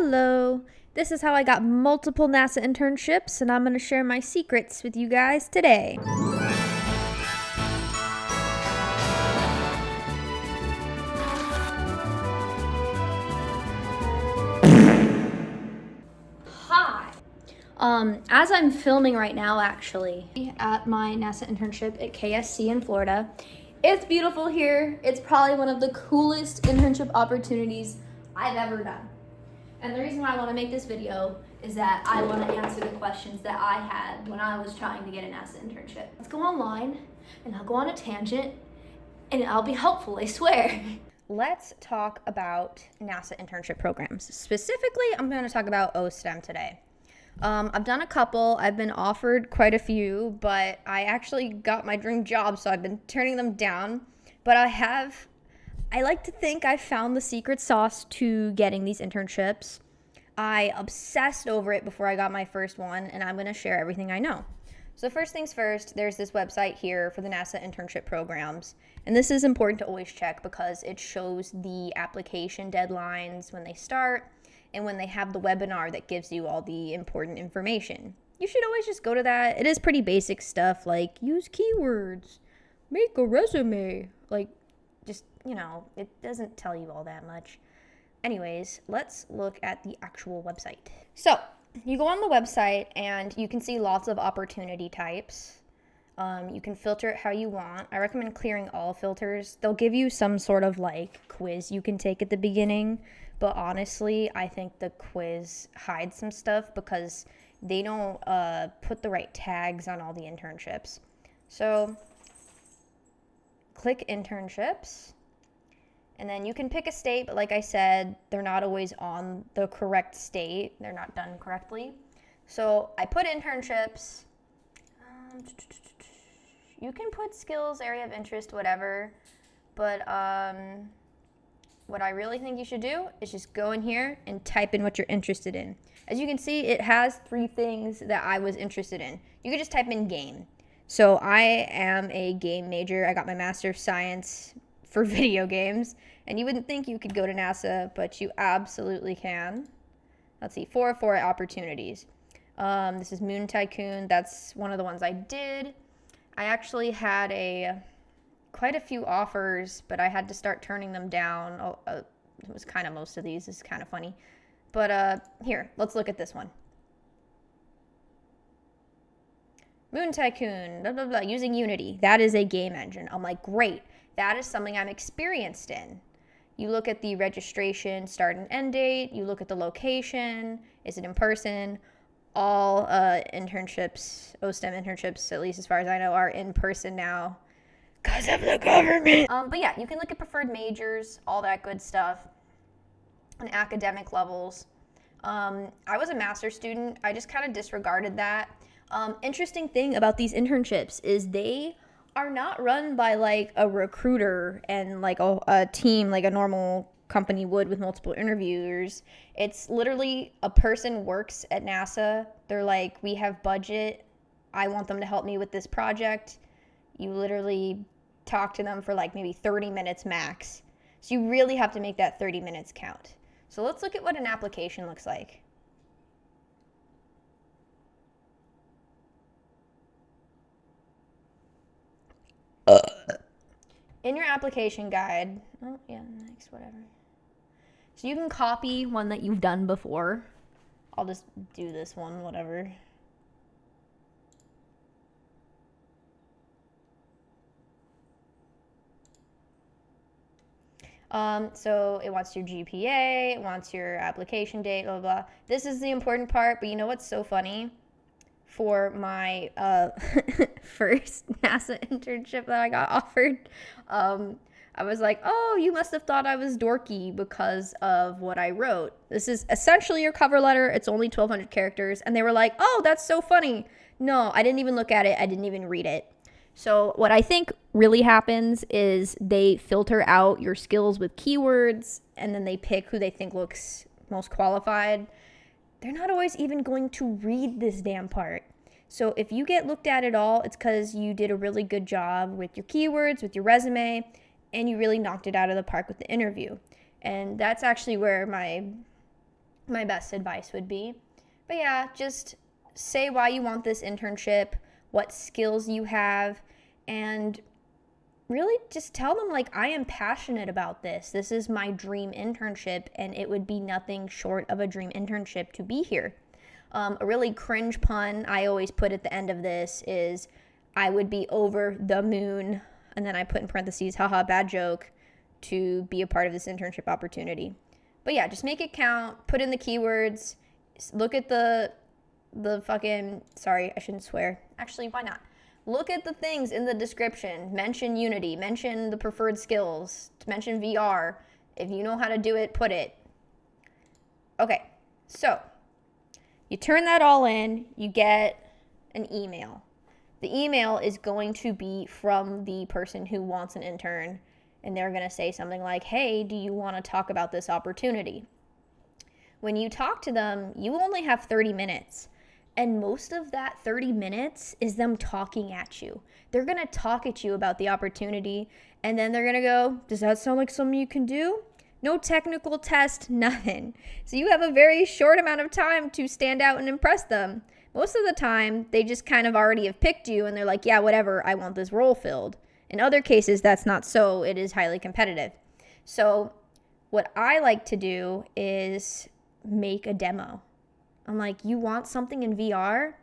Hello, this is how I got multiple NASA internships, and I'm going to share my secrets with you guys today. Hi. As I'm filming right now, actually, at my NASA internship at KSC in Florida, it's beautiful here. It's probably one of the coolest internship opportunities I've ever done. And the reason why I want to make this video is that I want to answer the questions that I had when I was trying to get a NASA internship. Let's go online and I'll go on a tangent and I'll be helpful, I swear. Let's talk about NASA internship programs. Specifically, I'm going to talk about OSTEM today. I've done a couple. I've been offered quite a few, but I actually got my dream job, so I've been turning them down. But I like to think I found the secret sauce to getting these internships. I obsessed over it before I got my first one, and I'm going to share everything I know. So first things first, there's this website here for the NASA internship programs. And this is important to always check because it shows the application deadlines when they start and when they have the webinar that gives you all the important information. You should always just go to that. It is pretty basic stuff like use keywords, make a resume, it doesn't tell you all that much. Anyways, let's look at the actual website. So you go on the website and you can see lots of opportunity types. You can filter it how you want. I recommend clearing all filters. They'll give you some sort of quiz you can take at the beginning, but honestly, I think the quiz hides some stuff because they don't put the right tags on all the internships. So click internships. And then you can pick a state, but like I said, they're not always on the correct state. They're not done correctly. So I put internships. You can put skills, area of interest, whatever. But what I really think you should do is just go in here and type in what you're interested in. As you can see, it has 3 things that I was interested in. You could just type in game. So I am a game major. I got my Master of Science for video games, and you wouldn't think you could go to NASA, but you absolutely can. Let's see, 4 of 4 opportunities. This is Moon Tycoon. That's one of the ones I did. I actually had quite a few offers, but I had to start turning them down. It was kind of most of these. It's kind of funny. But here, let's look at this one. Moon Tycoon, blah, blah, blah, using Unity. That is a game engine. I'm like, great. That is something I'm experienced in. You look at the registration, start and end date. You look at the location. Is it in person? All internships, OSTEM internships, at least as far as I know, are in person now because of the government. But yeah, you can look at preferred majors, all that good stuff, and academic levels. I was a master's student. I just kind of disregarded that. Interesting thing about these internships is they are not run by a recruiter and a team like a normal company would with multiple interviewers. It's literally a person works at NASA. They're like, we have budget. I want them to help me with this project. You literally talk to them for maybe 30 minutes max. So you really have to make that 30 minutes count. So let's look at what an application looks like. In your application guide, next, whatever. So you can copy one that you've done before. I'll just do this one, whatever. So it wants your GPA, it wants your application date, blah, blah, blah. This is the important part, but you know what's so funny? For my first NASA internship that I got offered, I was like, oh, you must have thought I was dorky because of what I wrote. This is essentially your cover letter. It's only 1,200 characters. And they were like, oh, that's so funny. No, I didn't even look at it. I didn't even read it. So what I think really happens is they filter out your skills with keywords, and then they pick who they think looks most qualified. They're not always even going to read this damn part. So if you get looked at all, it's because you did a really good job with your keywords, with your resume, and you really knocked it out of the park with the interview. And that's actually where my my best advice would be. But yeah, just say why you want this internship, what skills you have, and really just tell them, like, I am passionate about this. This is my dream internship, and it would be nothing short of a dream internship to be here. A really cringe pun I always put at the end of this is, I would be over the moon, and then I put in parentheses, haha, bad joke, to be a part of this internship opportunity. But yeah, just make it count, put in the keywords, look at the fucking, sorry, I shouldn't swear. Actually, why not? Look at the things in the description. Mention Unity, mention the preferred skills, mention VR. If you know how to do it, put it. Okay, so you turn that all in, you get an email. The email is going to be from the person who wants an intern, and they're going to say something like, hey, do you want to talk about this opportunity? When you talk to them, you only have 30 minutes. And most of that 30 minutes is them talking at you. They're going to talk at you about the opportunity, and then they're going to go, does that sound like something you can do? No technical test, nothing. So you have a very short amount of time to stand out and impress them. Most of the time, they just kind of already have picked you, and they're like, yeah, whatever, I want this role filled. In other cases, that's not so. It is highly competitive. So what I like to do is make a demo. I'm like, you want something in VR?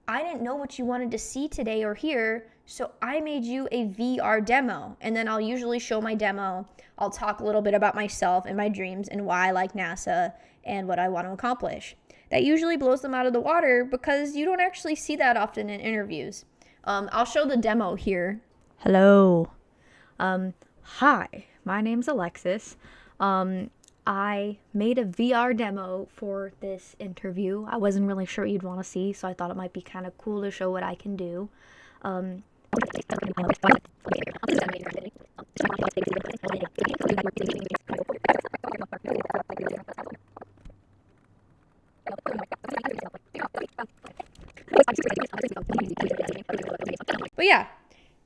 I didn't know what you wanted to see today or hear, so I made you a VR demo. And then I'll usually show my demo. I'll talk a little bit about myself and my dreams and why I like NASA and what I want to accomplish. That usually blows them out of the water because you don't actually see that often in interviews. I'll show the demo here. Hello. Hi, my name's Alexis. I made a VR demo for this interview. I wasn't really sure you'd want to see, so I thought it might be kind of cool to show what I can do. But yeah,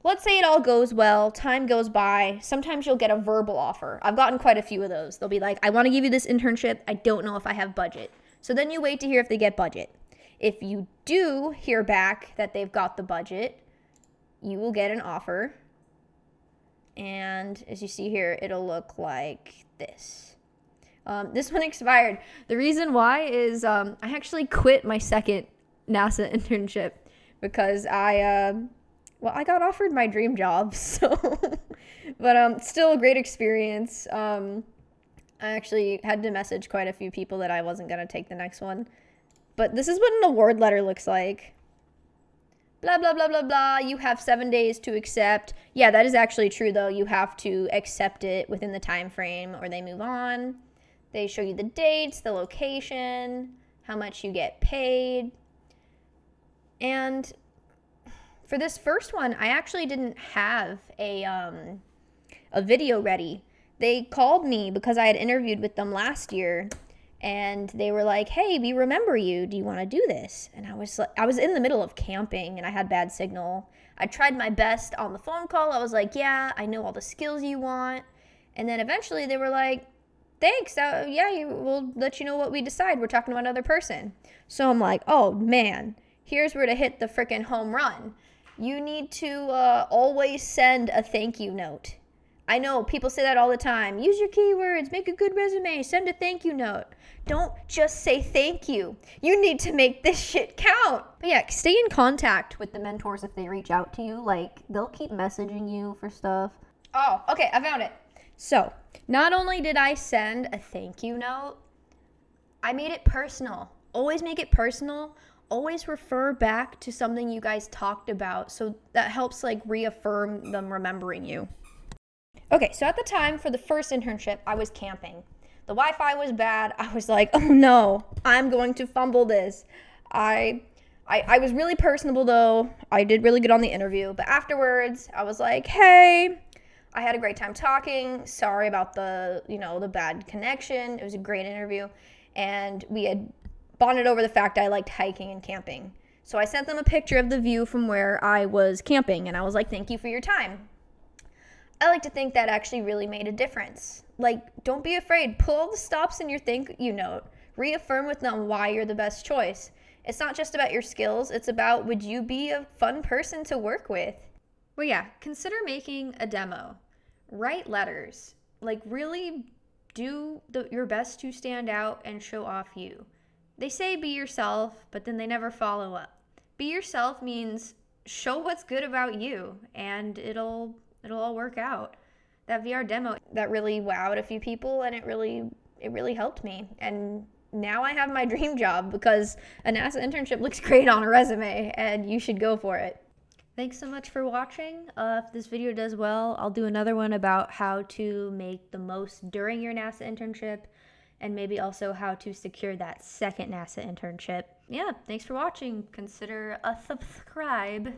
let's say it all goes well, time goes by, sometimes you'll get a verbal offer. I've gotten quite a few of those. They'll be like, I want to give you this internship, I don't know if I have budget. So then you wait to hear if they get budget. If you do hear back that they've got the budget, you will get an offer. And as you see here, it'll look like this. This one expired. The reason why is I actually quit my second NASA internship because I got offered my dream job, so, but still a great experience. I actually had to message quite a few people that I wasn't going to take the next one. But this is what an award letter looks like. Blah, blah, blah, blah, blah. You have 7 days to accept. Yeah, that is actually true, though. You have to accept it within the time frame or they move on. They show you the dates, the location, how much you get paid. And for this first one, I actually didn't have a video ready. They called me because I had interviewed with them last year, and they were like, hey, we remember you. Do you want to do this? And I was in the middle of camping, and I had bad signal. I tried my best on the phone call. I was like, yeah, I know all the skills you want. And then eventually they were like, thanks. We'll let you know what we decide. We're talking to another person. So I'm like, oh, man, here's where to hit the freaking home run. You need to always send a thank you note. I know people say that all the time. Use your keywords, make a good resume, send a thank you note. Don't just say thank you. You need to make this shit count. But yeah, stay in contact with the mentors if they reach out to you. Like, they'll keep messaging you for stuff. Oh, okay, I found it. So, not only did I send a thank you note, I made it personal. Always make it personal. Always refer back to something you guys talked about, so that helps like reaffirm them remembering you. Okay, so at the time for the first internship, I was camping. The Wi-Fi was bad. I was like, oh no, I'm going to fumble this. I was really personable though. I did really good on the interview, but afterwards I was like, hey, I had a great time talking. Sorry about the bad connection. It was a great interview, and we had bonded over the fact I liked hiking and camping. So I sent them a picture of the view from where I was camping, and I was like, thank you for your time. I like to think that actually really made a difference. Like, don't be afraid. Pull all the stops in your thank you note. reaffirm with them why you're the best choice. It's not just about your skills, it's about, would you be a fun person to work with? Well, yeah, consider making a demo. Write letters. Like, really do your best to stand out and show off you. They say be yourself, but then they never follow up. Be yourself means show what's good about you, and it'll all work out. That VR demo, that really wowed a few people, and it really helped me. And now I have my dream job because a NASA internship looks great on a resume, and you should go for it. Thanks so much for watching. If this video does well, I'll do another one about how to make the most during your NASA internship, and maybe also how to secure that second NASA internship. Yeah, thanks for watching. Consider a subscribe.